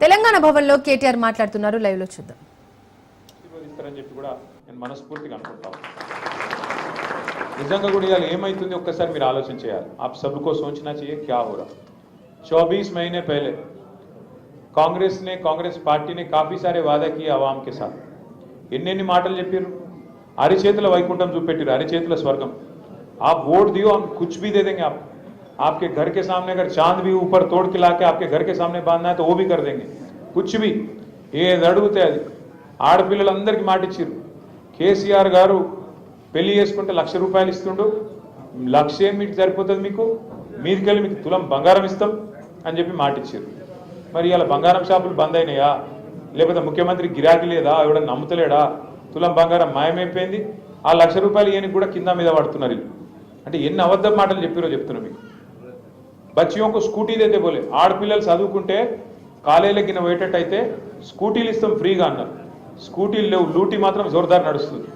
తెలంగాణ భవన్లో కేటీఆర్ మాట్లాడుతున్నారు. లైవ్ లో చూద్దాం. మనస్ఫూర్తిగా అనుకుంటాం. నిజంగా కూడా ఇవాళ ఏమైతుంది ఒక్కసారి మీరు ఆలోచన చేయాలి. आप सबको सोचना चाहिए क्या हो रहा. 24 महीने पहले कांग्रेस पार्टी ने काफी सारे वादा किए आवाम के साथ. ఎన్ని మాటలు చెప్పారు. అరిచేతుల వైకుంఠం చూపెట్టారు, అరిచేతుల స్వర్గం. आप वोट दियो, हम कुछ भी दे देंगे. आपके घर के सामने अगर चांद भी ऊपर तोड़ के लाके आपके घर के सामने बांधना है तो वो भी कर देंगे. कुछ भी ఏది అడిగితే అది. ఆడపిల్లలందరికీ మాట ఇచ్చారు. కేసీఆర్ గారు పెళ్లి చేసుకుంటే 1,00,000 రూపాయలు ఇస్తుండు. 1,00,000 మీకు సరిపోతుంది, మీదికెళ్ళి మీకు తులం బంగారం ఇస్తాం అని చెప్పి మాట ఇచ్చారు. మరి ఇలా బంగారం షాపులు బంద్ అయినాయా, లేకపోతే ముఖ్యమంత్రి గిరాకీ లేదా, ఎవడన్నా నమ్ముతలేడా, తులం బంగారం మాయమైపోయింది, ఆ 1,00,000 రూపాయలు ఏనికి కూడా కింద మీద పడుతున్నారు. అంటే ఎన్ని అబద్ధ మాటలు చెప్పారో చెప్తున్నా మీకు. బచ్చియోంకు స్కూటీ దేతే బోలే, ఆడపిల్లలు చదువుకుంటే కాలేజీలకి పోయేటట్టయితే స్కూటీలు ఇస్తాం ఫ్రీగా అన్నారు. స్కూటీలు లేవు, లూటీ మాత్రం జోర్దార్ నడుస్తుంది.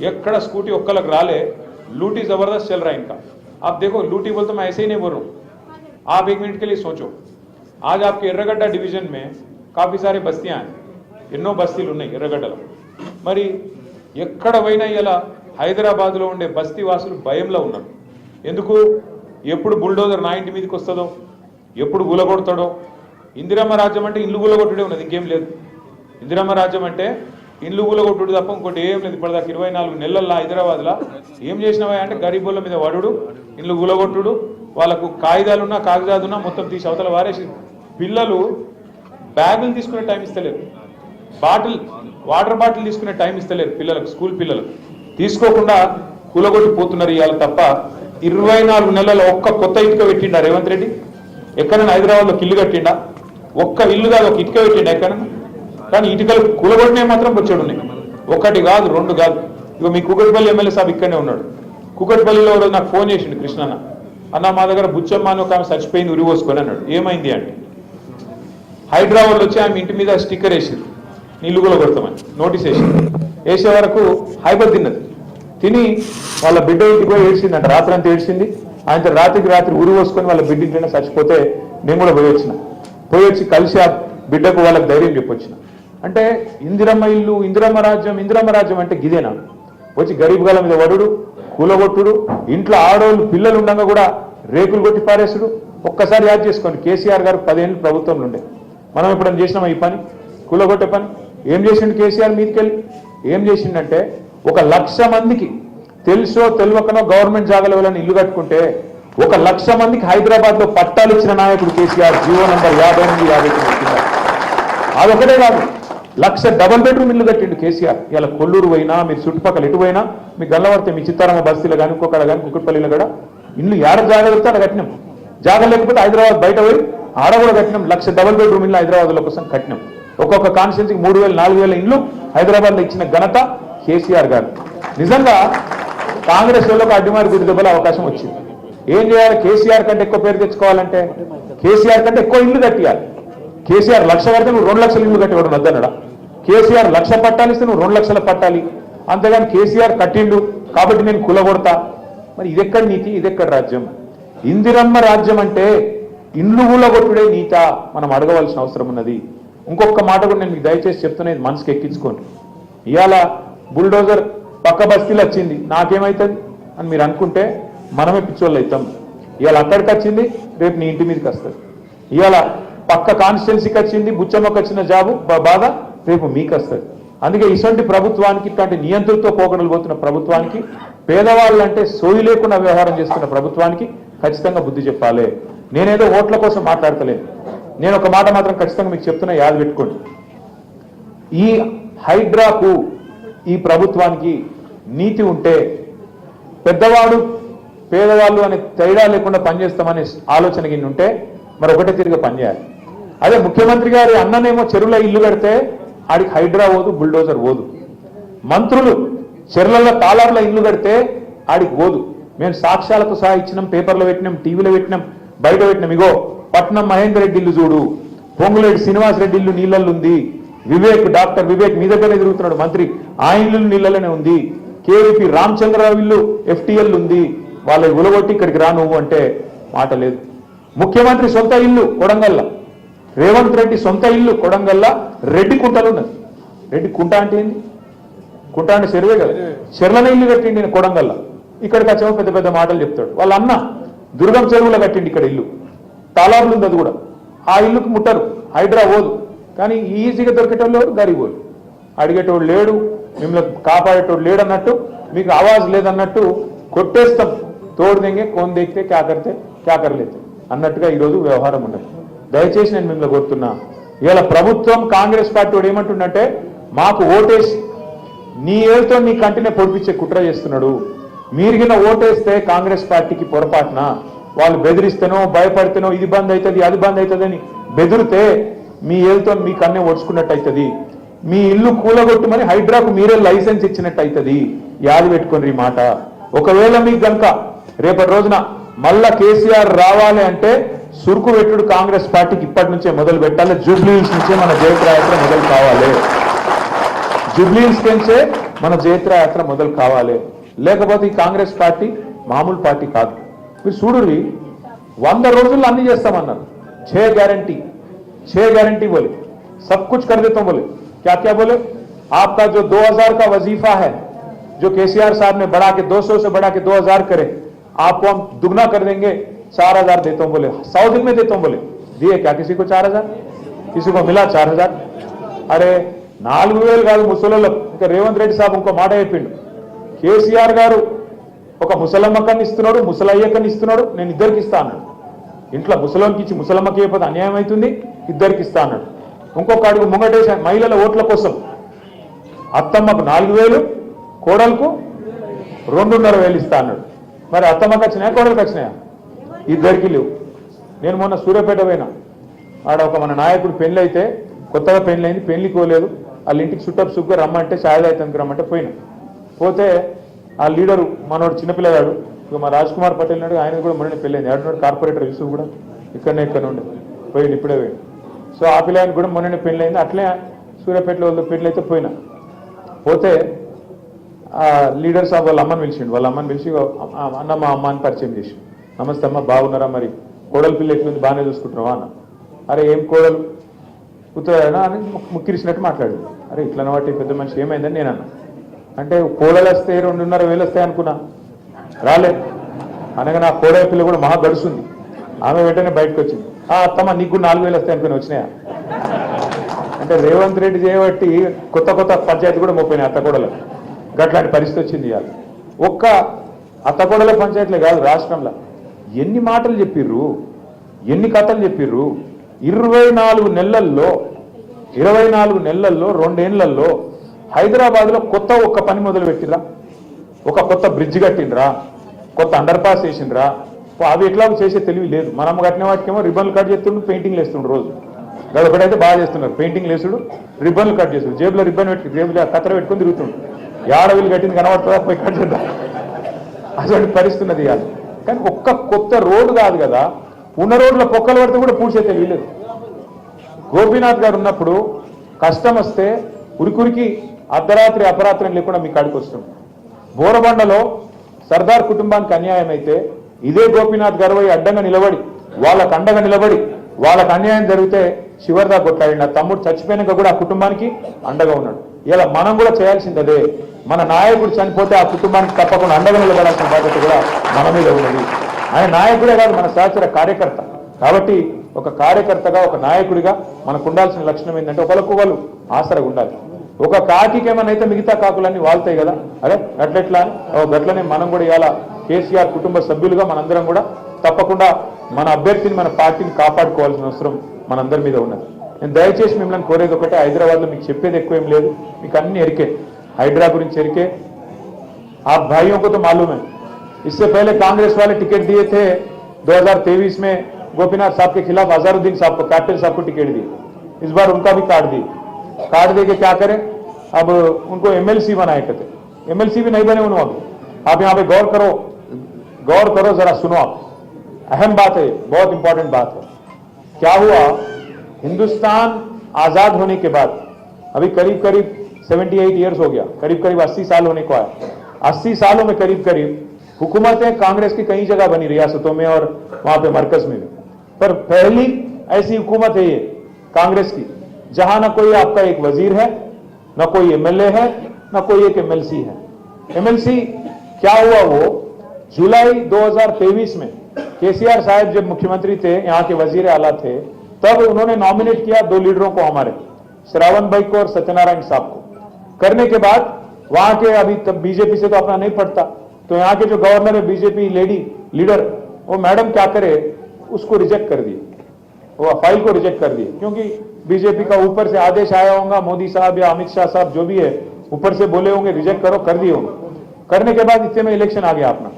ఎక్కడ స్కూటీ ఒక్కలకు రాలే, लूटी जबरदस्त चल रहा है इनका. आप देखो लूटी बोलते मैं ऐसे ही नहीं बोल रहा हूँ. आप एक मिनट के लिए सोचो, आज आपके ఎర్రగడ్డ डिवीजन में काफी सारे बस्तियां हैं, ఎన్నో బస్తీలు ఉన్నాయి ఎర్రగడ్డలో. మరి ఎక్కడ పోయినా ఇలా హైదరాబాద్ లో ఉండే బస్తీ వాసులు భయంలో ఉన్నారు. ఎందుకు? ఎప్పుడు బుల్డోజర్ నా ఇంటి మీదకి వస్తుందో, ఎప్పుడు గులగొడతాడో. ఇందిరమ్మ రాజ్యం అంటే ఇల్లు గులగొట్టుడే ఉన్నది, ఇంకేం లేదు. ఇందిరమ్మ రాజ్యం అంటే ఇల్లు కూలగొట్టుడు తప్ప ఇంకోటి ఏం లేదు. ఇప్పటిదాకా 24 నెలల్లో హైదరాబాద్లో ఏం చేసినవా అంటే గరీబుల మీద వడుడు, ఇల్లు కూలగొట్టుడు, వాళ్ళకు కాగితాలున్నా కాగజాదున్నా మొత్తం తీసి అవతల వారేసి. పిల్లలు బ్యాగులు తీసుకునే టైం ఇస్తలేరు, వాటర్ బాటిల్ తీసుకునే టైం ఇస్తలేరు పిల్లలకు. స్కూల్ పిల్లలు తీసుకోకుండా కూలగొట్టిపోతున్నారు ఇవాళ తప్ప. 24 నెలల్లో ఒక్క కొత్త ఇటుక పెట్టిండా రేవంత్ రెడ్డి? ఎక్కడైనా హైదరాబాద్లో ఇల్లు కట్టిండా? ఒక్క ఇల్లు కాదు, ఒక ఇటుక పెట్టిండా ఎక్కడైనా? కానీ ఇటుకలు కూలగొట్టినే మాత్రం వచ్చాడు ఉన్నాయి. ఒకటి కాదు, రెండు కాదు. ఇక మీ కుకట్పల్లి ఎమ్మెల్యే సాబ్ ఇక్కడనే ఉన్నాడు. కుకట్పల్లిలో నాకు ఫోన్ చేసిండు కృష్ణన్న, అన్న మా దగ్గర బుచ్చమ్మ అని ఒక ఆమె చచ్చిపోయింది, ఉరి పోసుకొని అన్నాడు. ఏమైంది అంటే హైదరాబాద్లో వచ్చి ఆమె ఇంటి మీద స్టిక్కర్ వేసారు, నీళ్లు కూడా కొడతామని నోటీస్ వేసింది. వేసే వరకు హైబర్ తిని వాళ్ళ బిడ్డ ఇంటికి పోయి ఏడ్చిందంట. రాత్రి అంతా ఏడ్చింది. ఆయన రాత్రి ఉరి పోసుకొని వాళ్ళ బిడ్డ ఇంటినే చచ్చిపోతే నేను కూడా పోయి వచ్చి కలిసి ఆ బిడ్డకు వాళ్ళకి ధైర్యం చెప్పొచ్చిన. అంటే ఇందిరమ్మ ఇల్లు, ఇందిరమ్మ రాజ్యం అంటే గిదేనా? వచ్చి గరీబ్ గాల మీద వడుడు, కూలగొట్టుడు, ఇంట్లో ఆడోళ్ళు పిల్లలు ఉండగా కూడా రేకులు కొట్టి పారేసుడు. ఒక్కసారి యాద్ చేసుకోండి, కేసీఆర్ గారు 10 ఏళ్ళు ప్రభుత్వంలో ఉండే. మనం ఎప్పుడైనా చేసినామా ఈ పని? కూలగొట్టే పని ఏం చేసిండు కేసీఆర్? మీదకెళ్ళి ఏం చేసిండంటే 1,00,000 మందికి తెలుసో తెలియకనో గవర్నమెంట్ జాగాల వెళ్ళని ఇల్లు కట్టుకుంటే 1,00,000 మందికి హైదరాబాద్ లో పట్టాలు ఇచ్చిన నాయకుడు కేసీఆర్. GO number 58, 59. అదొకటే కాదు, 1,00,000 డబుల్ బెడ్రూమ్ ఇల్లు కట్టిండు కేసీఆర్. ఇలా కొల్లూరు పోయినా, మీరు చుట్టుపక్కల ఎటు పోయినా, మీ గల్లవర్తే, మీ చిత్తారంగ బస్తీలో కానీ, ఇంకొకడ కానీ, కుక్కట్పల్లిలో కూడా ఇల్లు ఏడ జాగ్రత్త అక్కడ కట్టినాం. జాగా లేకపోతే హైదరాబాద్ బయట పోయి ఆడ కూడా కట్టినాం. 1,00,000 డబుల్ బెడ్రూమ్ ఇల్లు హైదరాబాద్లో కోసం కట్టినాం. ఒక్కొక్క కాన్స్టిట్యున్సీకి 3,000, 4,000 ఇల్లు హైదరాబాద్లో ఇచ్చిన ఘనత కేసీఆర్ గారు. నిజంగా కాంగ్రెస్ వాళ్ళకు అడ్డుమారి గుడి దెబ్బల అవకాశం వచ్చింది. ఏం చేయాలి? కేసీఆర్ కంటే ఎక్కువ పేరు తెచ్చుకోవాలంటే కేసీఆర్ కంటే ఎక్కువ ఇల్లు కట్టియాలి. కేసీఆర్ 1,00,000 కడితే నువ్వు 2,00,000 ఇల్లు కట్టేవాడు వద్దన్నాడా? కేసీఆర్ 1,00,000 పట్టాలు ఇస్తే నువ్వు 2,00,000 పట్టాలి. అంతేగాని కేసీఆర్ కట్టిండు కాబట్టి నేను కూలగొడతా. మరి ఇదెక్కడ నీతి, ఇదెక్కడ రాజ్యం? ఇందిరమ్మ రాజ్యం అంటే ఇల్లు కూలగొట్టుడే నీత మనం అడగవలసిన అవసరం ఉన్నది. ఇంకొక మాట కూడా నేను మీకు దయచేసి చెప్తున్నా, ఇది మనసుకి ఎక్కించుకోండి. ఇవాళ బుల్డోజర్ పక్క బస్తీలు వచ్చింది, నాకేమవుతుంది అని మీరు అనుకుంటే మనమే పిచ్చోళ్ళు అవుతాం. ఇవాళ అక్కడికి వచ్చింది, రేపు నీ ఇంటి మీదకి వస్తుంది. ఇవాళ పక్క కాన్స్టిట్యున్సీకి వచ్చింది, బుచ్చమ్మకి వచ్చిన జాబు బాధ రేపు మీకు వస్తుంది. అందుకే ఇటువంటి ప్రభుత్వానికి, ఇట్లాంటి నియంత్రణతో పోకడలు పోతున్న ప్రభుత్వానికి, పేదవాళ్ళంటే సోయి లేకుండా వ్యవహారం చేస్తున్న ప్రభుత్వానికి ఖచ్చితంగా బుద్ధి చెప్పాలి. నేనేదో ఓట్ల కోసం మాట్లాడతలేను. నేను ఒక మాట మాత్రం ఖచ్చితంగా మీకు చెప్తున్నా, యాద పెట్టుకోండి. ఈ హైడ్రాకు, ఈ ప్రభుత్వానికి నీతి ఉంటే పెద్దవాడు పేదవాళ్ళు అనే తేడా లేకుండా పనిచేస్తామనే ఆలోచన కింద ఉంటే మరి ఒకటే తిరిగి పనిచేయాలి. అదే ముఖ్యమంత్రి గారి అన్ననేమో చెరువులో ఇల్లు కడితే ఆడికి హైడ్రా పోదు, బుల్డోజర్ పోదు. మంత్రులు చెరువులలో తాళార్ల ఇల్లు కడితే ఆడికి పోదు. మేము సాక్ష్యాలతో సహా ఇచ్చినాం, పేపర్లో పెట్టినాం, టీవీలో పెట్టినాం, బయట పెట్టినాం. ఇగో పట్నం మహేందర్ రెడ్డి ఇల్లు చూడు, పొంగులేటి శ్రీనివాస్ రెడ్డి ఇల్లు నీళ్ళల్లో ఉంది, డాక్టర్ వివేక్ మీ దగ్గరనే తిరుగుతున్నాడు మంత్రి, ఆ ఇల్లు నీళ్ళలోనే ఉంది, కేవీపీ రామచంద్రరావు ఇల్లు FTL ఉంది, వాళ్ళ ఉలగొట్టి ఇక్కడికి రా నువ్వు అంటే మాట లేదు. ముఖ్యమంత్రి సొంత ఇల్లు కొడంగల్లో రేవంత్ రెడ్డి సొంత ఇల్లు కొడంగల్ల రెడ్డి కుంటలు ఉన్నది. రెడ్డి కుంట అంటే ఏంది? కుంట అంటే చెరువే కదా. చెర్లనే ఇల్లు కట్టిండి నేను కొడంగల్ల. ఇక్కడికి వచ్చేమో పెద్ద పెద్ద మాటలు చెప్తాడు. వాళ్ళ అన్న దుర్గం చెరువులో కట్టిండి ఇక్కడ ఇల్లు. తాలాబులు ఉంది అది కూడా. ఆ ఇల్లుకు ముట్టరు, హైడ్రా పోదు. కానీ ఈజీగా దొరికేటోళ్ళు లేడు, గరీబోడు. అడిగేటోడు లేడు, మిమ్మల్ని కాపాడేటోడు లేడు అన్నట్టు, మీకు ఆవాజ్ లేదన్నట్టు కొట్టేస్తాం. తోడు దెంగే కోన్ దేకితే క్యా కరితే క్యా కరలేతే అన్నట్టుగా ఈరోజు వ్యవహారం ఉన్నది. దయచేసి నేను మిమ్మల్ని కోరుతున్నా, ఇవాళ ప్రభుత్వం కాంగ్రెస్ పార్టీ వాడు ఏమంటుండంటే, మాకు ఓటేసి నీ ఏళ్ళతో నీ కంటినే పొడిపించే కుట్ర చేస్తున్నాడు. మీరిగిన ఓటేస్తే కాంగ్రెస్ పార్టీకి పొరపాటున వాళ్ళు బెదిరిస్తేనో భయపడితేనో ఇది బంద్ అవుతుంది అది బంద్ అవుతుంది అని బెదిరితే మీ ఏళ్ళతో మీ కన్నే ఓడ్చుకున్నట్టు అవుతుంది. మీ ఇల్లు కూలగొట్టుమని హైడ్రాకు మీరే లైసెన్స్ ఇచ్చినట్టు అవుతుంది. యాది పెట్టుకోండి ఈ మాట. ఒకవేళ మీకు గనుక రేపటి రోజున మళ్ళా కేసీఆర్ రావాలి అంటే సురుకు పెట్టుడు కాంగ్రెస్ పార్టీకి ఇప్పటి నుంచే మొదలు పెట్టాలి. జూబ్లీహిల్స్ నుంచే మన జయత్రయాత్ర మొదలు కావాలి. జూబ్లీహిల్స్ నుంచే మన జయత్రయాత్ర మొదలు కావాలి. లేకపోతే ఈ కాంగ్రెస్ పార్టీ మామూలు పార్టీ కాదు. మీరు చూడుర్రి, 100 రోజుల్లో అన్ని చేస్తామన్నారు. 6 गारंटी बोले, सब कुछ कर देता हूं बोले. क्या क्या बोले? आपका जो 2000 का वजीफा है, जो केसीआर साहब ने बढ़ा के 200 से बढ़ा के 2000 करे, आपको हम दुगना कर देंगे, 4000 देता हूं बोले. 100 दिन में देता हूं बोले. दिए क्या किसी को 4000? किसी को मिला 4000? अरे 4000 కాదు ముసలోళ్ళ. ఇంకా రేవంత్ రెడ్డి సాబ్ ఇంకో మాట చెప్పిండు. కేసీఆర్ గారు ఒక ముసలమ్మకని ఇస్తున్నాడు, ముసలయ్యకని ఇస్తున్నాడు, నేను ఇద్దరికి ఇస్తా అన్నాడు. ఇంట్లో ముసలోనికి ఇచ్చి ముసలమ్మకి అయిపోతే అన్యాయం అవుతుంది, ఇద్దరికి ఇస్తా అన్నాడు. ఇంకొక అడుగు ముంగటేసి మహిళల ఓట్ల కోసం అత్తమ్మకు 4000, కోడలకు 2,500 ఇస్తా అన్నాడు. మరి అత్తమ్మకి వచ్చినాయా, కోడలకు వచ్చినాయా? ఇద్దరికి లేవు. నేను మొన్న సూర్యాపేట పోయినా. ఆడ ఒక మన నాయకుడు పెళ్లి అయితే, కొత్తగా పెళ్లి అయింది, పెళ్లికి పోలేదు. వాళ్ళ ఇంటికి చుట్టపు సుగ్గా రమ్మంటే ఛాయ్ తాగితానికి రమ్మంటే పోయినా. పోతే ఆ లీడరు మనోడు చిన్నపిల్లగాడు, ఇక మా రాజ్ కుమార్ పటేల్ నాడు, ఆయన కూడా మొన్న పెళ్ళైంది. ఆడున్నాడు కార్పొరేటర్ యూసుఫ్ కూడా ఇక్కడ ఉండే పోయింది, ఇప్పుడే పోయింది. సో ఆ పిల్లగానికి కూడా మొన్ననే పెళ్ళైంది. అట్లే సూర్యాపేటలో వాళ్ళ పెళ్ళి అయితే పోయినా. పోతే ఆ లీడర్ సాబ్ వాళ్ళ అమ్మని పిలిచిండు. వాళ్ళ అమ్మని పిలిచి, అన్న మా అమ్మ అని పరిచయం చేసి, నమస్తే అమ్మ బాగున్నారా, మరి కోడలు పిల్ల ఎట్లుంది, బాగానే చూసుకుంటున్నావా అన్న. అరే ఏం కోడలు కూతురా అని ముక్కిరిసినట్టు మాట్లాడు. అరే ఇట్లా వాటి పెద్ద మనిషి ఏమైందని నేను అన్నా. అంటే కోడలు వస్తే 2,500 వస్తాయి అనుకున్నా, రాలేదు. అనగా నా కోడల పిల్ల కూడా మహా గడుస్తుంది. ఆమె వెంటనే బయటకు వచ్చింది. అత్తమ్మ నీకు 4,000 వస్తాయి అనుకుని వచ్చినాయా? అంటే రేవంత్ రెడ్డి చేయబట్టి కొత్త కొత్త పంచాయతీ కూడా మోపోయినాయి అత్తకోడలు. గట్లాంటి పరిస్థితి వచ్చింది. ఇవాళ ఒక్క అత్తకోడల పంచాయతీలే కాదు, రాష్ట్రంలో ఎన్ని మాటలు చెప్పిర్రు, ఎన్ని కథలు చెప్పిర్రు. 24 నెలల్లో 2 ఏళ్లలో హైదరాబాద్లో కొత్త ఒక్క పని మొదలు పెట్టిరా? ఒక కొత్త బ్రిడ్జ్ కట్టిండ్రా? కొత్త అండర్ పాస్ వేసిండ్రా? అవి ఎట్లా చేసే తెలివి లేదు. మనం కట్టిన వాటికేమో రిబ్బన్లు కట్ చేస్తుండ్రు, పెయింటింగ్ వేస్తుండ్రు. రోజు గడపడైతే బాగా చేస్తున్నారు, పెయింటింగ్ వేసుడు, రిబ్బన్లు కట్ చేస్తుడు. జేబులో రిబ్బన్ పెట్టి జేబులో కత్తెర పెట్టుకుని తిరుగుతుండ్రు. ఏడవిలు కట్టింది కనబడుతుందా, పోయి కట్ చేద్దాం, అటువంటి పరిస్థితి ఉన్నది. కాదు కానీ ఒక్క కొత్త రోడ్డు కాదు కదా, ఉన్న రోడ్ల పొక్కలు పడితే కూడా పూడ్చే తెలివి లేదు. గోపీనాథ్ గారు ఉన్నప్పుడు కష్టం వస్తే ఉరికురికి అర్ధరాత్రి అపరాత్రం లేకుండా మీ కాడికి వస్తుంది. బోరబండలో సర్దార్ కుటుంబానికి అన్యాయం అయితే ఇదే గోపీనాథ్ గారు అడ్డంగా నిలబడి, వాళ్ళకు అండగా నిలబడి, వాళ్ళకు అన్యాయం జరిగితే చివరిదా కొట్లాడి నా తమ్ముడు చచ్చిపోయినాక కూడా ఆ కుటుంబానికి అండగా ఉన్నాడు. ఇలా మనం కూడా చేయాల్సింది అదే. మన నాయకుడు చనిపోతే ఆ కుటుంబానికి తప్పకుండా అండగా నిలబడాల్సిన బాధ్యత కూడా మన మీద ఉన్నది. ఆయన నాయకుడే కాదు, మన సహచర కార్యకర్త. కాబట్టి ఒక కార్యకర్తగా, ఒక నాయకుడిగా మనకు ఉండాల్సిన లక్షణం ఏంటంటే ఒకరికొకరు ఆసరగా ఉండాలి. ఒక కాకికి ఏమనైతే మిగతా కాకులన్నీ వాళ్తాయి కదా, అదే గట్లెట్లా అని గట్లనే మనం కూడా ఇవాళ కేసీఆర్ కుటుంబ సభ్యులుగా మనందరం కూడా తప్పకుండా మన అభ్యర్థిని, మన పార్టీని కాపాడుకోవాల్సిన అవసరం మనందరి మీద ఉన్నది. నేను దయచేసి మిమ్మల్ని కోరేది ఒకటే, హైదరాబాద్లో మీకు చెప్పేది ఎక్కువ ఏం లేదు, మీకు అన్ని ఎరికే. హైడ్రా గురించి ఎరికే. आप भाइयों को तो मालूम है, इससे पहले कांग्रेस वाले टिकट दिए थे 2023 में गोपीनाथ साहब के खिलाफ अजहरुद्दीन साहब को, कैप्टन साहब को टिकट दी. इस बार उनका भी काट दी. काट दे के क्या करें, अब उनको एमएलसी बनाए कहते. एमएलसी भी नहीं बने उन्होंने. आप यहाँ पे गौर करो जरा, सुनो आप. अहम बात है, बहुत इंपॉर्टेंट बात है. क्या हुआ, हिंदुस्तान आजाद होने के बाद अभी करीब 78 ईयर्स हो गया, करीब 80 साल होने को आया. 80 सालों में करीब हुकूमतें कांग्रेस की कई जगह बनी, रियासतों में और वहां पे मरकज में भी. पर पहली ऐसी हुकूमत है ये कांग्रेस की, जहां ना कोई आपका एक वजीर है, ना कोई एमएलए है, ना कोई एक एमएलसी है। एमएलसी क्या हुआ, वो जुलाई 2023 में केसीआर साहब जब मुख्यमंत्री थे, यहां के वजीर आला थे, तब उन्होंने नॉमिनेट किया 2 लीडरों को, हमारे श्रावण भाई को और सत्यनारायण साहब को। करने के बाद वहां के, अभी तब बीजेपी से तो अपना नहीं पड़ता, तो यहां के जो गवर्नर है बीजेपी लेडी लीडर, वो मैडम क्या करे, उसको रिजेक्ट कर दिए, वो फाइल को रिजेक्ट कर दिए, क्योंकि बीजेपी का ऊपर से आदेश आया होगा, मोदी साहब या अमित शाह साहब जो भी है ऊपर से बोले होंगे रिजेक्ट करो, कर दिए होंगे। करने के बाद इतने में इलेक्शन आ गया अपना,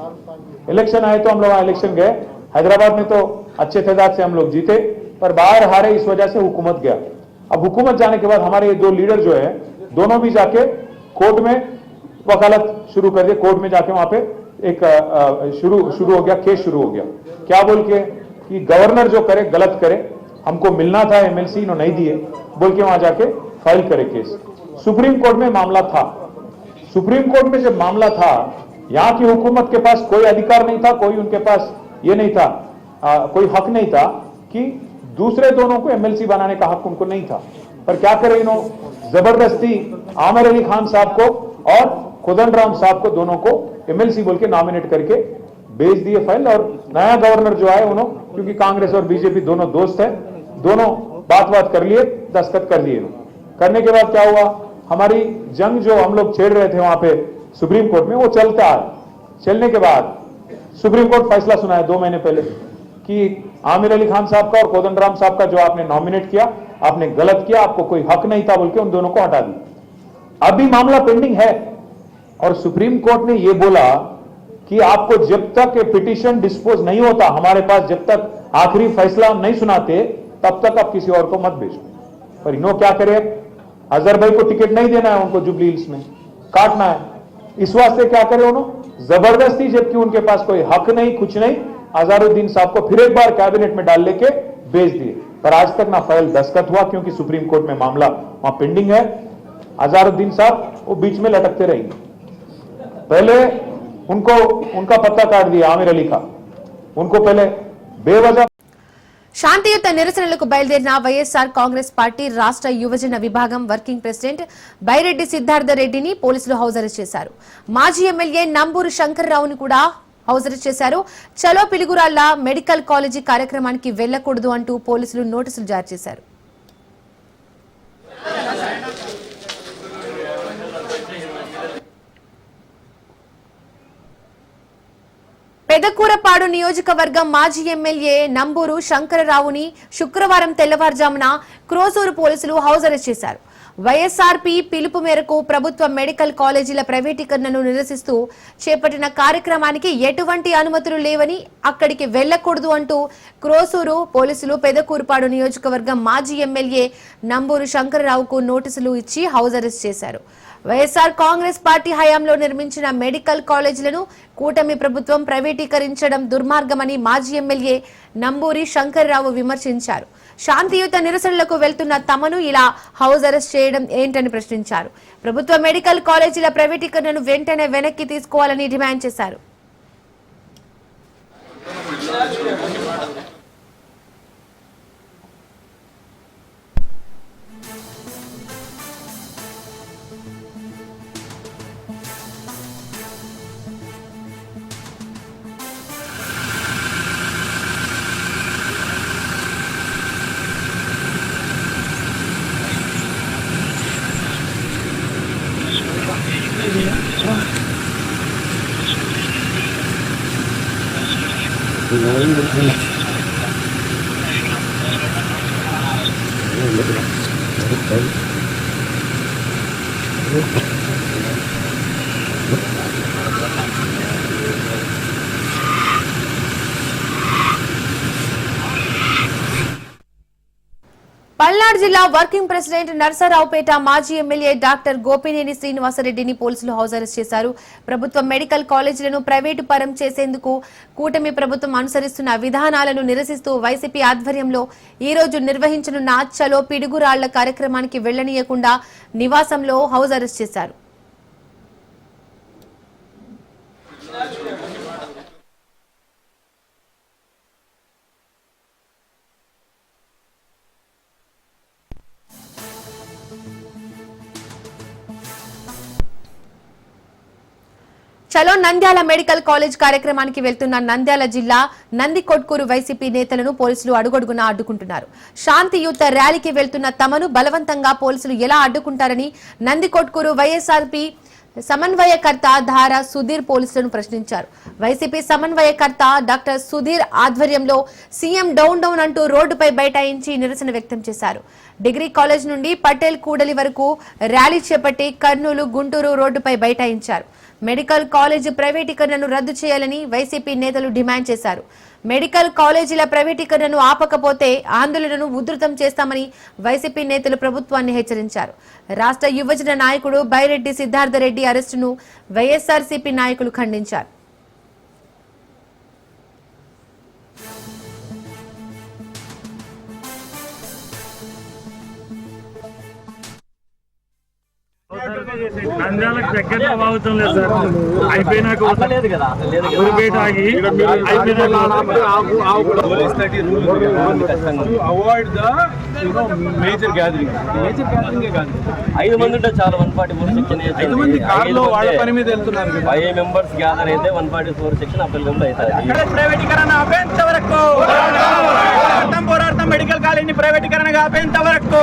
इलेक्शन आए तो हम लोग वहां इलेक्शन गए, हैदराबाद में तो अच्छे तादाद से हम लोग जीते, पर बाहर हारे, इस वजह से हुकूमत गया। अब हुकूमत जाने के बाद हमारे ये 2 लीडर जो है, दोनों भी जाके कोर्ट में वकालत शुरू कर दिए, कोर्ट में जाके वहां पे एक शुरू हो गया, केस शुरू हो गया, क्या बोल के कि गवर्नर जो करे गलत करे, हमको मिलना था एमएलसी, इन्होंने नहीं दिए, बोल के वहां जाके फाइल करे केस। सुप्रीम कोर्ट में मामला था, सुप्रीम कोर्ट में जब मामला था, यहां की हुकूमत के पास कोई अधिकार नहीं था, कोई उनके पास ये नहीं था, कोई हक नहीं था कि दूसरे दोनों को एमएलसी बनाने का हक उनको नहीं था। पर क्या करे, इन्होंने जबरदस्ती आमिर अली खान साहब को और कोदंडराम साहब को, दोनों को एमएलसी बोल के नॉमिनेट करके भेज दिए फाइल। और नया गवर्नर जो आए, उन्होंने, क्योंकि कांग्रेस और बीजेपी दोनों दोस्त है, दोनों बात कर लिए, दस्तखत कर दिए। करने के बाद क्या हुआ, हमारी जंग जो हम लोग छेड़ रहे थे वहां पे सुप्रीम कोर्ट में, वो चलता है। चलने के बाद सुप्रीम कोर्ट फैसला सुनाया 2 महीने पहले कि आमिर अली खान साहब का और कोदंडराम साहब का जो आपने नॉमिनेट किया, आपने गलत किया, आपको कोई हक नहीं था बोल के उन दोनों को हटा दिया। अभी मामला पेंडिंग है और सुप्रीम कोर्ट ने यह बोला कि आपको जब तक पिटीशन डिस्पोज नहीं होता हमारे पास, जब तक आखिरी फैसला हम नहीं सुनाते, तब तक आप किसी और को मत भेजो। पर इन्हों क्या करे, अजहर भाई को टिकट नहीं देना है, उनको जुबली हिल्स में काटना है, इस वास्ते क्या करे उन्होंने जबरदस्ती, जबकि उनके पास कोई हक नहीं, कुछ नहीं, अजहरुद्दीन साहब को फिर एक बार कैबिनेट में डाल लेके भेज दिए। पर आज तक ना फाइल दस्तखत हुआ, क्योंकि सुप्रीम कोर्ट में मामला वहां पेंडिंग है। अजहरुद्दीन साहब वो बीच में लटकते रहेंगे। पहले उनको उनका पत्ता काट दिया आमिर अली का, उनको पहले बेवजह। శాంతియుత నిరసనలకు బయలుదేరిన వైఎస్ఆర్ కాంగ్రెస్ పార్టీ రాష్ట్ర యువజన విభాగం వర్కింగ్ ప్రెసిడెంట్ బైరెడ్డి సిద్ధార్థ రెడ్డిని పోలీసులు హౌస్ అరెస్ట్ చేశారు. మాజీ ఎమ్మెల్యే నంబూరు శంకర్రావుని కూడా హౌస్ అరెస్ట్ చేశారు. చలో పిలుగురాళ్ల మెడికల్ కాలేజీ కార్యక్రమానికి వెళ్లకూడదు అంటూ పోలీసులు నోటీసులు జారీ చేశారు. పెదకూరపాడు నియోజకవర్గం మాజీ ఎమ్మెల్యే నంబూరు శంకరరావుని శుక్రవారం తెల్లవారుజామున క్రోసూరు పోలీసులు హౌస్ అరెస్ట్ చేశారు. వైఎస్ఆర్పీ పిలుపు మేరకు ప్రభుత్వ మెడికల్ కాలేజీల ప్రైవేటీకరణను నిరసిస్తూ చేపట్టిన కార్యక్రమానికి ఎటువంటి అనుమతులు లేవని, అక్కడికి వెళ్లకూడదు అంటూ క్రోసూరు పోలీసులు పెదకూరపాడు నియోజకవర్గం మాజీ ఎమ్మెల్యే నంబూరు శంకరరావుకు నోటీసులు ఇచ్చి హౌస్ అరెస్ట్ చేశారు. వైఎస్ఆర్ కాంగ్రెస్ పార్టీ హయాంలో నిర్మించిన మెడికల్ కాలేజీలను కూటమి ప్రభుత్వం ప్రైవేటీకరించడం దుర్మార్గమని మాజీ ఎమ్మెల్యే నంబూరి శంకర్రావు విమర్శించారు. శాంతియుత నిరసనలకు వెళ్తున్న తమను ఇలా హౌస్ అరెస్ట్ చేయడం ఏంటని ప్రశ్నించారు. ప్రభుత్వ మెడికల్ కాలేజీల ప్రైవేటీకరణను వెంటనే వెనక్కి తీసుకోవాలని డిమాండ్ చేశారు. పల్నాడు జిల్లా వర్కింగ్ ప్రెసిడెంట్ నర్సరావుపేట మాజీ ఎమ్మెల్యే డాక్టర్ గోపినేని శ్రీనివాసరెడ్డిని పోలీసులు హౌస్ అరెస్ట్ చేశారు. ప్రభుత్వ మెడికల్ కాలేజీలను ప్రైవేటు పరం చేసేందుకు కూటమి ప్రభుత్వం అనుసరిస్తున్న విధానాలను నిరసిస్తూ వైసీపీ ఆధ్వర్యంలో ఈ రోజు నిర్వహించనున్న చలో పిడుగురాళ్ల కార్యక్రమానికి వెళ్లనీయకుండా నివాసంలో హౌస్ అరెస్ట్ చేశారు. చలో నంద్యాల మెడికల్ కాలేజ్ కార్యక్రమానికి వెళ్తున్న నంద్యాల జిల్లా నందికొట్కూరు వైసీపీ నేతలను పోలీసులు అడుగడుగునా అడ్డుకుంటున్నారు. శాంతియుత ర్యాలీకి వెళ్తున్న తమను బలవంతంగా పోలీసులు ఎలా అడ్డుకుంటారని నందికొట్కూరు వైఎస్ఆర్పీ సమన్వయకర్త ధారా సుధీర్ పోలీసులను ప్రశ్నించారు. వైసీపీ సమన్వయకర్త డాక్టర్ సుధీర్ ఆధ్వర్యంలో సీఎం డౌన్ డౌన్ అంటూ రోడ్డుపై బైఠాయించి నిరసన వ్యక్తం చేశారు. డిగ్రీ కాలేజ్ నుండి పటేల్ కూడలి వరకు ర్యాలీ చేపట్టి కర్నూలు గుంటూరు రోడ్డుపై బైఠాయించారు. మెడికల్ కాలేజ్ ప్రైవేటీకరణను రద్దు చేయాలని వైసీపీ నేతలు డిమాండ్ చేశారు. మెడికల్ కాలేజీల ప్రైవేటీకరణను ఆపకపోతే ఆందోళనను ఉధృతం చేస్తామని వైసీపీ నేతలు ప్రభుత్వాన్ని హెచ్చరించారు. రాష్ట్ర యువజన నాయకుడు బైరెడ్డి సిద్ధార్థరెడ్డి అరెస్టును వైఎస్ఆర్సీపీ నాయకులు ఖండించారు. నంద్యాలకు దగ్గరలో వాగుతాం లేదు సార్. అయిపోయినాక ఊరిపేట ఆగి మేజర్ గ్యాదరింగ్ కాదు. 5 మంది ఉంటే చాలా 144 సెక్షన్ 5 మంది కార్లో వాళ్ళ పని మీద వెళ్తున్నారు. 5 మెంబర్స్ గ్యాదర్ అయితే 144 సెక్షన్ అప్లికబుల్ అవుతుంది. ప్రైవేటీకరణ ఆపేంత వరకు పోరాడతాం. మెడికల్ కాలేజీని ప్రైవేటీకరణ ఆపేంత వరకు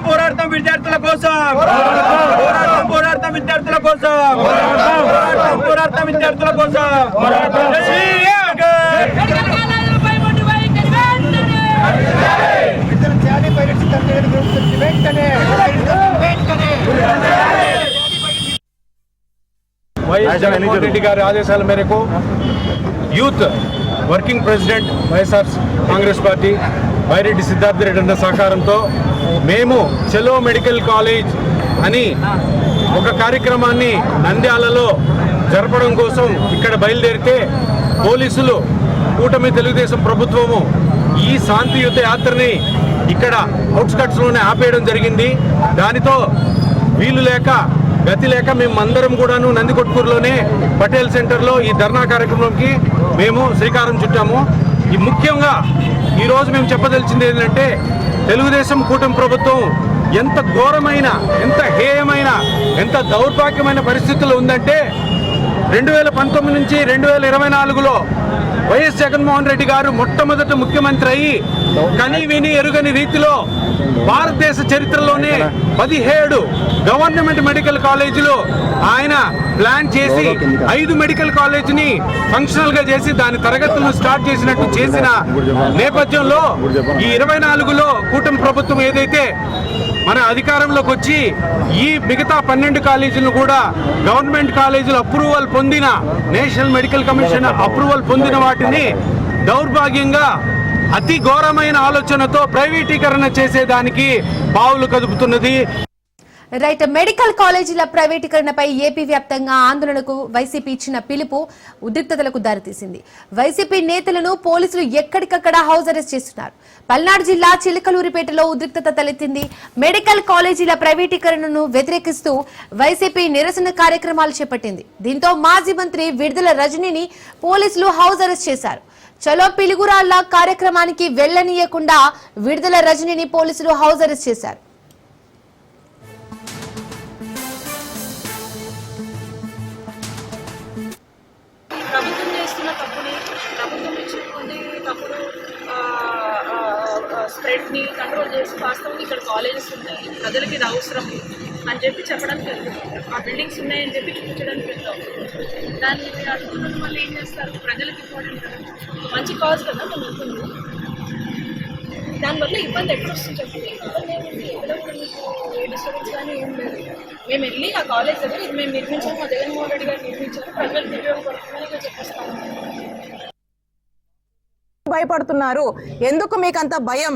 పోరాడతాం. విద్యార్థుల కోసం పోరాడతాం. విద్యార్థుల కోసం పోరాడతాం. విద్యార్థుల కోసం వైఎస్ జగన్మోహన్ రెడ్డి గారి ఆదేశాల మేరకు youth working president YSR Congress party Byreddy Siddhartha Reddy అన్న సహకారంతో మేము చలో మెడికల్ కాలేజ్ అని ఒక కార్యక్రమాన్ని నంద్యాలలో జరపడం కోసం ఇక్కడ బయలుదేరితే పోలీసులు కూటమి తెలుగుదేశం ప్రభుత్వము ఈ శాంతియుత యాత్రని ఇక్కడ అవుట్స్కట్స్లోనే ఆపేయడం జరిగింది. దానితో వీలు లేక గతి లేక మేమందరం కూడాను నందికొట్కూరులోనే పటేల్ సెంటర్లో ఈ ధర్నా కార్యక్రమంకి మేము శ్రీకారం చుట్టాము. ఈ ముఖ్యంగా ఈరోజు మేము చెప్పదలిచింది ఏంటంటే తెలుగుదేశం కూటమి ప్రభుత్వం ఎంత ఘోరమైన, ఎంత హేయమైన, ఎంత దౌర్భాగ్యమైన పరిస్థితుల్లో ఉందంటే 2019 నుంచి 2024లో వైఎస్ జగన్మోహన్ రెడ్డి గారు మొట్టమొదటి ముఖ్యమంత్రి అయ్యి కని విని ఎరుగని రీతిలో భారతదేశ చరిత్రలోనే 17 గవర్నమెంట్ మెడికల్ కాలేజీలు ఆయన ప్లాన్ చేసి 5 మెడికల్ కాలేజీని ఫంక్షనల్ గా చేసి దాని తరగతులను స్టార్ట్ చేసినట్టు చేసిన నేపథ్యంలో ఈ 24లో కూటమి ప్రభుత్వం ఏదైతే మన అధికారంలోకి వచ్చి ఈ మిగతా 12 కాలేజీలను కూడా గవర్నమెంట్ కాలేజీలు అప్రూవల్ పొందిన, నేషనల్ మెడికల్ కమిషన్ అప్రూవల్ పొందిన వాటిని దౌర్భాగ్యంగా అతి ఘోరమైన ఆలోచనతో ప్రైవేటీకరణ చేసేదానికి పావులు కదుపుతున్నది. రైట్. మెడికల్ కాలేజీల ప్రైవేటీకరణపై ఏపీ వ్యాప్తంగా ఆందోళనకు వైసీపీ ఇచ్చిన పిలుపు ఉద్రిక్తతలకు దారితీసింది. వైసీపీ నేతలను పోలీసులు ఎక్కడికక్కడ హౌస్ అరెస్ట్ చేస్తున్నారు. పల్నాడు జిల్లా చిలకలూరిపేటలో ఉద్రిక్తత తలెత్తింది. మెడికల్ కాలేజీల ప్రైవేటీకరణను వ్యతిరేకిస్తూ వైసీపీ నిరసన కార్యక్రమాలు చేపట్టింది. దీంతో మాజీ మంత్రి విడుదల రజనీని పోలీసులు హౌస్ అరెస్ట్ చేశారు. చలో పిలుగురాళ్ల కార్యక్రమానికి వెళ్లనీయకుండా విడుదల రజనీని పోలీసులు హౌస్ అరెస్ట్ చేశారు. ప్రభుత్వం చేస్తున్న తప్పుని, ప్రభుత్వం ఇచ్చినటువంటి తప్పుడు స్ప్రెడ్ని కంట్రోల్ చేసి వాస్తవంగా ఇక్కడ కాలేజెస్ ఉన్నాయి, ప్రజలకి ఇది అవసరం అని చెప్పి చెప్పడానికి వెళ్తాం. ఆ బిల్డింగ్స్ ఉన్నాయని చెప్పి చూపించడానికి వెళ్తాం. దాన్ని అడుగుతున్న వాళ్ళు ఏం చేస్తారు? ప్రజలకు ఇంపార్టెంట్ కదా, మంచి కాజ్ కదా మేము వెళ్తుంది. దానివల్ల ఇబ్బంది ఎక్కడ వస్తుంది చెప్పండి? ఇబ్బంది ఏముంది? ఎక్కడ కూడా మీకు ఏ డిస్టర్బెన్స్ కానీ ఏం లేదు. మేము వెళ్ళి ఆ కాలేజ్ దగ్గర ఇది మేము నిర్మించాము, మా జగన్మోహన్ రెడ్డి గారు నిర్మించారు, ప్రజలకు ఉపయోగపడుతుందని చెప్పిస్తాము. భయపడుతున్నారు. ఎందుకు మీకు అంత భయం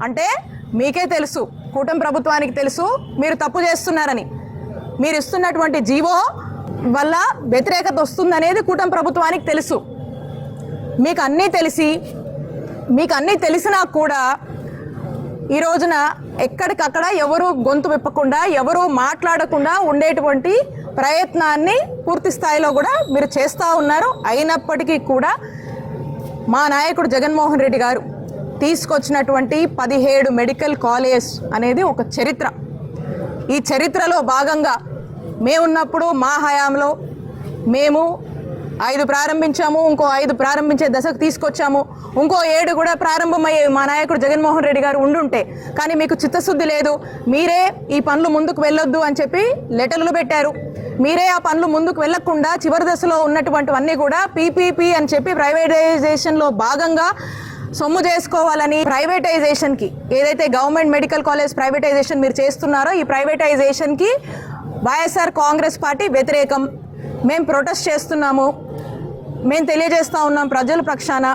అంటే మీకే తెలుసు, కూటమి ప్రభుత్వానికి తెలుసు మీరు తప్పు చేస్తున్నారని. మీరు ఇస్తున్నటువంటి జీవో వల్ల వ్యతిరేకత వస్తుందనేది కూటమి ప్రభుత్వానికి తెలుసు. మీకు అన్నీ తెలిసినా కూడా ఈ రోజున ఎక్కడికక్కడ ఎవరు గొంతు విప్పకుండా, ఎవరు మాట్లాడకుండా ఉండేటువంటి ప్రయత్నాన్ని పూర్తి స్థాయిలో కూడా మీరు చేస్తూ ఉన్నారు. అయినప్పటికీ కూడా మా నాయకుడు జగన్మోహన్ రెడ్డి గారు తీసుకొచ్చినటువంటి 17 మెడికల్ కాలేజ్ అనేది ఒక చరిత్ర. ఈ చరిత్రలో భాగంగా మేమున్నప్పుడు మా హయాంలో మేము 5 ప్రారంభించాము, ఇంకో 5 ప్రారంభించే దశకు తీసుకొచ్చాము, ఇంకో 7 కూడా ప్రారంభమయ్యే మా నాయకుడు జగన్మోహన్ రెడ్డి గారు ఉండుంటే, కానీ మీకు చిత్తశుద్ధి లేదు. మీరే ఈ పనులు ముందుకు వెళ్ళొద్దు అని చెప్పి లెటర్లు పెట్టారు. మీరే ఆ పనులు ముందుకు వెళ్లకుండా చివరి దశలో ఉన్నటువంటివన్నీ కూడా పీపీపీ అని చెప్పి ప్రైవేటైజేషన్లో భాగంగా సొమ్ము చేసుకోవాలని ప్రైవేటైజేషన్కి, ఏదైతే గవర్నమెంట్ మెడికల్ కాలేజ్ ప్రైవేటైజేషన్ మీరు చేస్తున్నారో ఈ ప్రైవేటైజేషన్కి వైఎస్ఆర్ కాంగ్రెస్ పార్టీ వ్యతిరేకం. మేము ప్రొటెస్ట్ చేస్తున్నాము. మేము తెలియజేస్తూ ఉన్నాం ప్రజల పక్షాన.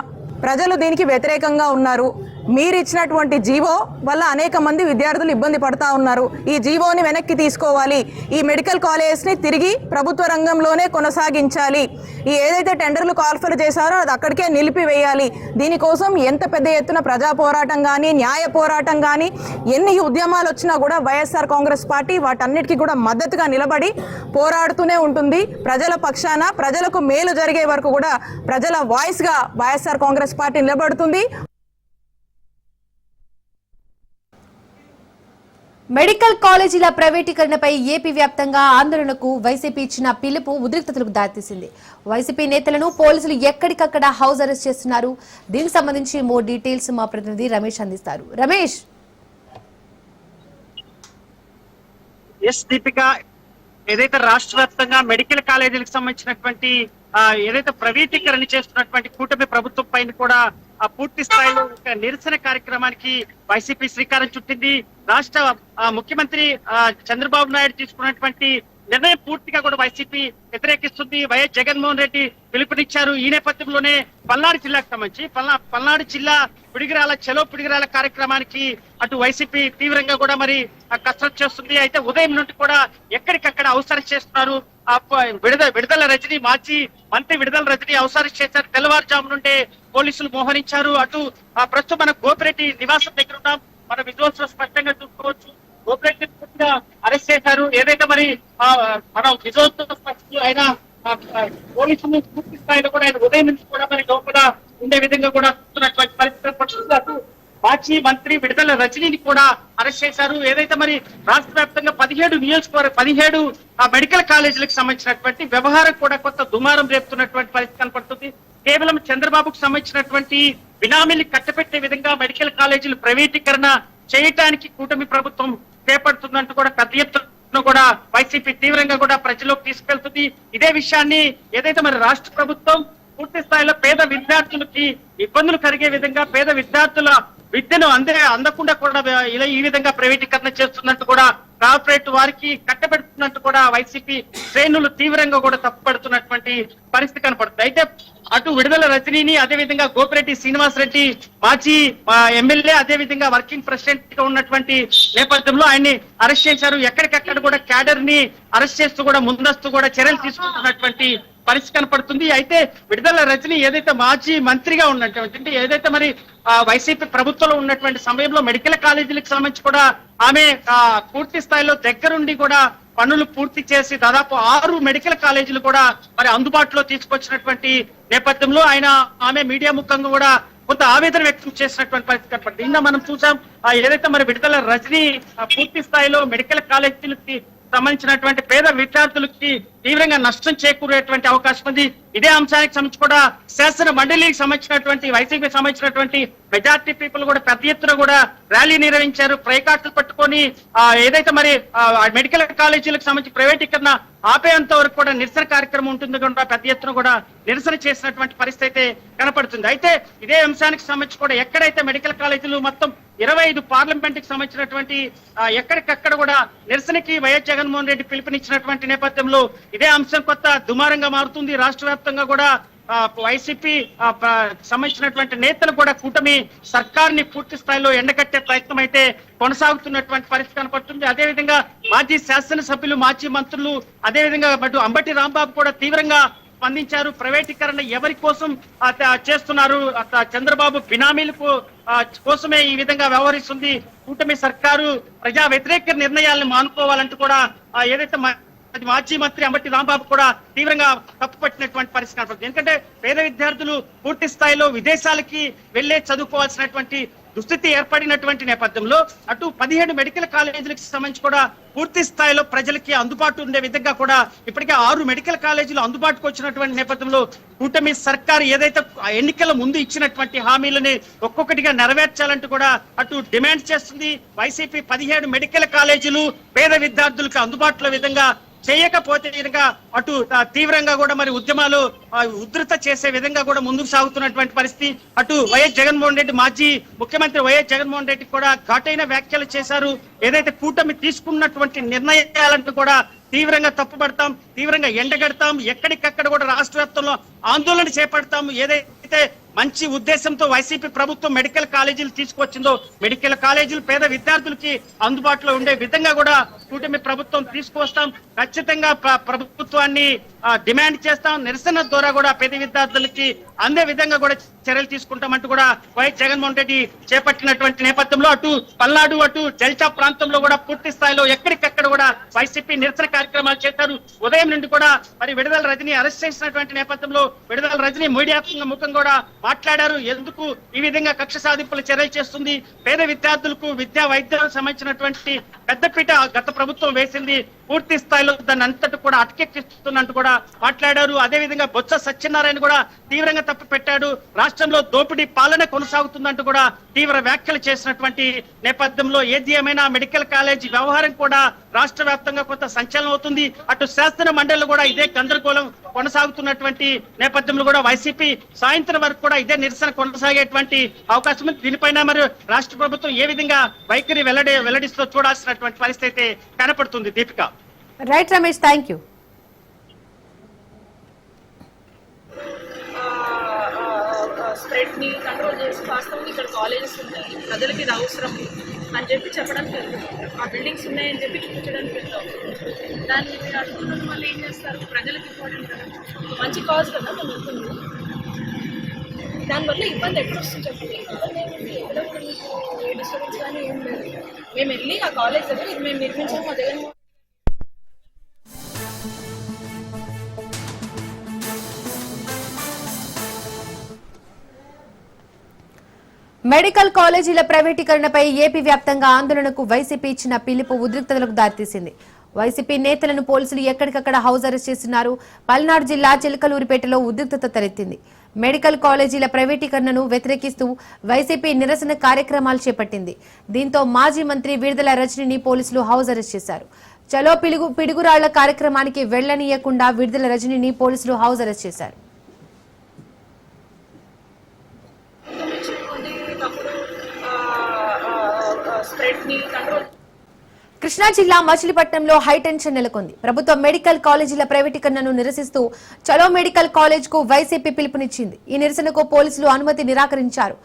ప్రజలు దీనికి వ్యతిరేకంగా ఉన్నారు. మీరు ఇచ్చినటువంటి జీవో వల్ల అనేక మంది విద్యార్థులు ఇబ్బంది పడతా ఉన్నారు. ఈ జీవోని వెనక్కి తీసుకోవాలి. ఈ మెడికల్ కాలేజ్ని తిరిగి ప్రభుత్వ రంగంలోనే కొనసాగించాలి. ఈ ఏదైతే టెండర్లు కాల్ఫర్ చేశారో అది అక్కడికే నిలిపివేయాలి. దీనికోసం ఎంత పెద్ద ఎత్తున ప్రజా పోరాటం కానీ, న్యాయ పోరాటం కానీ, ఎన్ని ఉద్యమాలు వచ్చినా కూడా వైఎస్ఆర్ కాంగ్రెస్ పార్టీ వాటన్నిటికీ కూడా మద్దతుగా నిలబడి పోరాడుతూనే ఉంటుంది. ప్రజల పక్షాన, ప్రజలకు మేలు జరిగే వరకు కూడా ప్రజల వాయిస్గా వైఎస్ఆర్ కాంగ్రెస్ పార్టీ నిలబడుతుంది. మెడికల్ కాలేజీల ప్రైవేటీకరణపై ఏపీ వ్యాప్తంగా ఆందోళనకు వైసీపీ ఇచ్చిన పిలుపు ఉద్రిక్తతలకు దారితీసింది. వైసీపీ నేతలను పోలీసులు ఎక్కడికక్కడ హౌస్ అరెస్ట్ చేస్తున్నారు. దీనికి సంబంధించి మోర్ డీటెయిల్స్ మా ప్రతినిధి రమేష్ అందిస్తారు. రమేష్. ఎస్ దీపిక, ఏదైతే రాష్ట్ర వ్యాప్తంగా మెడికల్ కాలేజీలకు సంబంధించినటువంటి ఏదైతే ప్రైవేటీకరణ చేస్తున్నటువంటి కూటమి ప్రభుత్వం పైన కూడా పూర్తి స్థాయిలో ఒక నిరసన కార్యక్రమానికి వైసీపీ శ్రీకారం చుట్టింది. రాష్ట్ర ముఖ్యమంత్రి చంద్రబాబు నాయుడు తీసుకున్నటువంటి నిర్ణయం పూర్తిగా కూడా వైసీపీ వ్యతిరేకిస్తుంది. వైఎస్ జగన్మోహన్ రెడ్డి పిలుపునిచ్చారు. ఈ నేపథ్యంలోనే పల్నాడు జిల్లాకు సంబంధించి పల్నాడు జిల్లా పిడిగిరాల చలో పిడిగిరాల కార్యక్రమానికి అటు వైసీపీ తీవ్రంగా కూడా మరి కసరత్తు చేస్తుంది. అయితే ఉదయం నుండి కూడా ఎక్కడికక్కడ అవసరం చేస్తున్నారు. విడుదల రజని, మాజీ మంత్రి విడుదల రజని అవసరం చేశారు. తెల్లవారుజాము నుండే పోలీసులు మోహరించారు. అటు ప్రస్తుతం మన గోపిరెడ్డి నివాసం దగ్గర ఉన్నాం. మన విజువల్స్ లో స్పష్టంగా చూసుకోవచ్చు. గోపిరెడ్డి పూర్తిగా అరెస్ట్ చేశారు. ఏదైతే మరి మన విజువల్స్ ఆయన పోలీసులు పూర్తి స్థాయిలో కూడా ఆయన ఉదయం నుంచి కూడా మరి లోపల ఉండే విధంగా కూడా చూస్తున్నటువంటి పరిస్థితి. అటు మాజీ మంత్రి విడుదల రజనీని కూడా అరెస్ట్ చేశారు. ఏదైతే మరి రాష్ట్ర వ్యాప్తంగా 17 మెడికల్ కాలేజీలకు సంబంధించినటువంటి వ్యవహారం కూడా కొత్త దుమారం రేపుతున్నటువంటి పరిస్థితి కనపడుతుంది. కేవలం చంద్రబాబుకు సంబంధించినటువంటి బినామీలు కట్టబెట్టే విధంగా మెడికల్ కాలేజీలు ప్రైవేటీకరణ చేయటానికి కూటమి ప్రభుత్వం చేపడుతుందంటూ కూడా పెద్ద ఎత్తున కూడా వైసీపీ తీవ్రంగా కూడా ప్రజల్లోకి తీసుకెళ్తుంది. ఇదే విషయాన్ని ఏదైతే మరి రాష్ట్ర ప్రభుత్వం పూర్తి స్థాయిలో పేద విద్యార్థులకి ఇబ్బందులు కలిగే విధంగా, పేద విద్యార్థుల విద్యను అందకుండా కూడా ఈ విధంగా ప్రైవేటీకరణ చేస్తున్నట్టు కూడా, కార్పొరేట్ వారికి కట్టబెడుతున్నట్టు కూడా వైసీపీ శ్రేణులు తీవ్రంగా కూడా తప్పుపడుతున్నటువంటి పరిస్థితి కనపడుతుంది. అయితే అటు విడుదల రజనీని, అదేవిధంగా గోపిరెడ్డి శ్రీనివాస్ రెడ్డి మాజీ ఎమ్మెల్యే, అదేవిధంగా వర్కింగ్ ప్రెసిడెంట్ గా ఉన్నటువంటి నేపథ్యంలో ఆయన్ని అరెస్ట్ చేశారు. ఎక్కడికక్కడ కూడా క్యాడర్ ని అరెస్ట్ చేస్తూ కూడా ముందస్తు కూడా చర్యలు తీసుకుంటున్నటువంటి పరిస్థితి కనపడుతుంది. అయితే విడుదల రజని ఏదైతే మాజీ మంత్రిగా ఉన్నటువంటి, ఏదైతే మరి వైసీపీ ప్రభుత్వంలో ఉన్నటువంటి సమయంలో మెడికల్ కాలేజీలకు సంబంధించి కూడా ఆమె పూర్తి స్థాయిలో దగ్గరుండి కూడా పనులు పూర్తి చేసి దాదాపు 6 మెడికల్ కాలేజీలు కూడా మరి అందుబాటులో తీసుకొచ్చినటువంటి నేపథ్యంలో ఆమె మీడియా ముఖంగా కూడా కొంత ఆవేదన వ్యక్తం చేసినటువంటి పరిస్థితి కనపడుతుంది. నిన్న మనం చూసాం ఏదైతే మరి విడుదల రజని పూర్తి స్థాయిలో మెడికల్ కాలేజీలకి సంబంధించినటువంటి పేద విద్యార్థులకి తీవ్రంగా నష్టం చేకూరేటువంటి అవకాశం ఉంది. ఇదే అంశానికి సంబంధించి కూడా శాసన మండలికి సంబంధించినటువంటి వైసీపీ సంబంధించినటువంటి మెజార్టీ పీపుల్ కూడా పెద్ద ఎత్తున కూడా ర్యాలీ నిర్వహించారు. ప్రైకార్డులు పట్టుకొని ఏదైతే మరి మెడికల్ కాలేజీలకు సంబంధించి ప్రైవేటీకరణ ఆపేంత వరకు కూడా నిరసన కార్యక్రమం ఉంటుంది కూడా పెద్ద ఎత్తున కూడా నిరసన చేసినటువంటి పరిస్థితి అయితే కనపడుతుంది. అయితే ఇదే అంశానికి సంబంధించి కూడా ఎక్కడైతే మెడికల్ కాలేజీలు మొత్తం 25 పార్లమెంట్ కి సంబంధించినటువంటి ఎక్కడికక్కడ కూడా నిరసనకి వైఎస్ జగన్మోహన్ రెడ్డి పిలుపునిచ్చినటువంటి నేపథ్యంలో ఇదే అంశం కొత్త దుమారంగా మారుతుంది. రాష్ట్ర వ్యాప్తంగా కూడా వైసీపీ సంబంధించినటువంటి నేతలు కూడా కూటమి సర్కార్ని పూర్తి స్థాయిలో ఎండగట్టే ప్రయత్నం అయితే కొనసాగుతున్నటువంటి పరిస్థితి కనపడుతుంది. అదేవిధంగా మాజీ శాసనసభ్యులు, మాజీ మంత్రులు, అదేవిధంగా అటు అంబటి రాంబాబు కూడా తీవ్రంగా స్పందించారు. ప్రైవేటీకరణ ఎవరి కోసం చేస్తున్నారు? చంద్రబాబు బినామీలకు కోసమే ఈ విధంగా వ్యవహరిస్తుంది కూటమి సర్కారు. ప్రజా వ్యతిరేక నిర్ణయాలను మానుకోవాలంటూ కూడా ఏదైతే మాజీ మంత్రి అంబటి రాంబాబు కూడా తీవ్రంగా తప్పుపట్టినటువంటి పరిస్థితి కనపడుతుంది. ఎందుకంటే పేద విద్యార్థులు పూర్తి స్థాయిలో విదేశాలకి వెళ్లే చదువుకోవాల్సినటువంటి దుస్థితి ఏర్పడినటువంటి నేపథ్యంలో అటు 17 మెడికల్ కాలేజీలకు సంబంధించి కూడా పూర్తి స్థాయిలో ప్రజలకి అందుబాటు ఉండే విధంగా కూడా ఇప్పటికే 6 మెడికల్ కాలేజీలు అందుబాటుకు వచ్చినటువంటి నేపథ్యంలో కూటమి సర్కార్ ఏదైతే ఎన్నికల ముందు ఇచ్చినటువంటి హామీలని ఒక్కొక్కటిగా నెరవేర్చాలంటూ కూడా అటు డిమాండ్ చేస్తుంది వైసీపీ. 17 మెడికల్ కాలేజీలు పేద విద్యార్థులకు అందుబాటులో విధంగా చేయకపోతే కనుక అటు తీవ్రంగా కూడా మరి ఉద్యమాలు ఉధృత చేసే విధంగా కూడా ముందుకు సాగుతున్నటువంటి పరిస్థితి. అటు వైఎస్ జగన్మోహన్ రెడ్డి, మాజీ ముఖ్యమంత్రి వైఎస్ జగన్మోహన్ రెడ్డి కూడా ఘాటైన వ్యాఖ్యలు చేశారు. ఏదైతే కూటమి తీసుకున్నటువంటి నిర్ణయాలను కూడా తీవ్రంగా తప్పుపడతాం, తీవ్రంగా ఎండగడతాం, ఎక్కడికక్కడ కూడా రాష్ట్ర వ్యాప్తంలో ఆందోళన చేపడతాం. ఏదైతే మంచి ఉద్దేశంతో వైసీపీ ప్రభుత్వం మెడికల్ కాలేజీలు తీసుకొచ్చిందో మెడికల్ కాలేజీలు పేద విద్యార్థులకి అందుబాటులో ఉండే విధంగా కూడా కూటమి ప్రభుత్వం తీసుకొస్తాం. ఖచ్చితంగా ప్రభుత్వాన్ని డిమాండ్ చేస్తాం. నిరసన ద్వారా కూడా పేద విద్యార్థులకి అందే విధంగా కూడా చర్యలు తీసుకుంటామంటూ కూడా వైఎస్ జగన్మోహన్ రెడ్డి చేపట్టినటువంటి నేపథ్యంలో అటు పల్నాడు, అటు డెల్టా ప్రాంతంలో కూడా పూర్తి స్థాయిలో ఎక్కడికక్కడ కూడా వైసీపీ నిరసన కార్యక్రమాలు చేశారు. ఉదయం నుండి కూడా మరి విడుదల రజని అరెస్ట్ చేసినటువంటి నేపథ్యంలో విడుదల రజని మీడియా ముఖం కూడా మాట్లాడారు. ఎందుకు ఈ విధంగా కక్ష సాధింపుల చర్యలు చేస్తుంది, పేద విద్యార్థులకు విద్యా వైద్యాలకు సంబంధించినటువంటి పెద్దపీట గత ప్రభుత్వం వేసింది, పూర్తి స్థాయిలో దాన్ని అంతటి కూడా అటకెక్కిస్తున్నట్టు కూడా మాట్లాడారు. అదేవిధంగా బొత్స సత్యనారాయణ కూడా తీవ్రంగా తప్పు పెట్టాడు. రాష్ట్రంలో దోపిడీ పాలన కొనసాగుతుందంటూ కూడా తీవ్ర వ్యాఖ్యలు చేసినటువంటి నేపథ్యంలో ఏది ఏమైనా మెడికల్ కాలేజీ వ్యవహారం కూడా రాష్ట్ర వ్యాప్తంగా కొంత సంచలనం అవుతుంది. అటు శాసన మండలిలో కూడా ఇదే గందరగోళం కొనసాగుతున్నటువంటి నేపథ్యంలో కూడా వైసీపీ సాయంత్రం వరకు కూడా ఇదే నిరసన కొనసాగేటువంటి అవకాశం ఉంది. దీనిపైన మరి రాష్ట్ర ప్రభుత్వం ఏ విధంగా వైఖరి వెల్లడిస్తూ చూడాల్సినటువంటి పరిస్థితి కనపడుతుంది. Deepika. Right Ramesh, thank you. Spread ని కంట్రోల్ చేసి వాస్తవంగా ఇక్కడ కాలేజెస్ ఉన్నాయి, ప్రజలకి ఇది అవసరం అని చెప్పి చెప్పడానికి వెళ్తాం. ఆ బిల్డింగ్స్ ఉన్నాయని చెప్పి చూపించడానికి వెళ్తాం. దాన్ని మీరు అడుగుతున్న వాళ్ళు ఏం చేస్తారు? ప్రజలకు ఇంపార్టెంట్ కదా, మంచి కాజ్ కదా మేము వెళ్తుంది. దానివల్ల ఇబ్బంది ఎక్కడ వస్తుంది చెప్పండి? ఇబ్బంది ఏమిటి? ఎక్కడ కూడా మీకు ఏ డిస్టర్బెన్స్ కానీ ఏం లేదు. మేము వెళ్ళి ఆ కాలేజ్ దగ్గర ఇది మేము నిర్మించాము, మా జగన్మోహన్ మెడికల్ కాలేజీల ప్రైవేటీకరణపై ఏపీ వ్యాప్తంగా ఆందోళనకు వైసీపీ ఇచ్చిన పిలుపు ఉద్రిక్తతలకు దారితీసింది. వైసీపీ నేతలను పోలీసులు ఎక్కడికక్కడ హౌస్ అరెస్ట్ చేస్తున్నారు. పల్నాడు జిల్లా చిలకలూరిపేటలో ఉద్రిక్తత తలెత్తింది. మెడికల్ కాలేజీల ప్రైవేటీకరణను వ్యతిరేకిస్తూ వైసీపీ నిరసన కార్యక్రమాలు చేపట్టింది. దీంతో మాజీ మంత్రి విడుదల రజనిని పోలీసులు హౌస్ అరెస్ట్ చేశారు. చలో పిడుగురాళ్ల కార్యక్రమానికి వెళ్లనీయకుండా విడుదల రజనిని పోలీసులు హౌస్ అరెస్ట్ చేశారు. కృష్ణా జిల్లా మచిలీపట్నంలో హైటెన్షన్ నెలకొంది. ప్రభుత్వ మెడికల్ కాలేజీల ప్రైవేటీకరణను నిరసిస్తూ చలో మెడికల్ కాలేజ్ కు వైసీపీ పిలుపునిచ్చింది. ఈ నిరసనకు పోలీసులు అనుమతి నిరాకరించారు.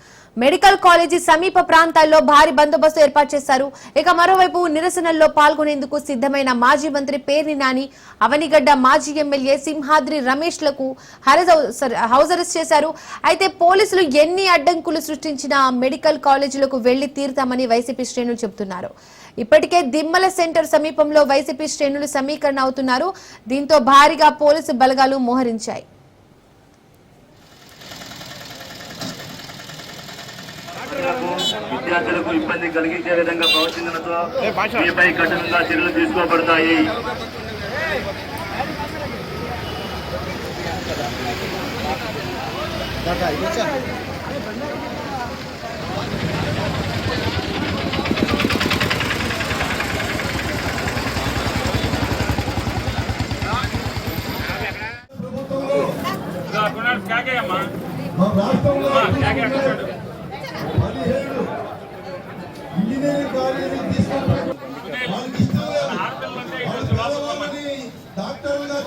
మెడికల్ కాలేజీ సమీప ప్రాంతాల్లో భారీ బందోబస్తు ఏర్పాటు చేశారు. ఇక మరోవైపు నిరసనల్లో పాల్గొనేందుకు సిద్ధమైన మాజీ మంత్రి పేర్ని నాని, అవనిగడ్డ మాజీ ఎమ్మెల్యే సింహాద్రి రమేష్ లకు హౌస్ అరెస్ట్ చేశారు. అయితే పోలీసులు ఎన్ని అడ్డంకులు సృష్టించినా మెడికల్ కాలేజీలకు వెళ్లి తీరుతామని వైసీపీ శ్రేణులు చెబుతున్నారు. ఇప్పటికే దిమ్మల సెంటర్ సమీపంలో వైసీపీ శ్రేణులు సమీకరణ అవుతున్నారు. దీంతో భారీగా పోలీసు బలగాలు మోహరించాయి. విద్యార్థులకు ఇబ్బంది కలిగించే విధంగా ప్రవర్తించడంతో మీపై కఠినంగా చర్యలు తీసుకోబడతాయి. ఇంజనీరింగ్ కాలేజీలు తీసుకుంటారు. వాళ్ళకి ఇష్టం లేదు. డాక్టర్లుగా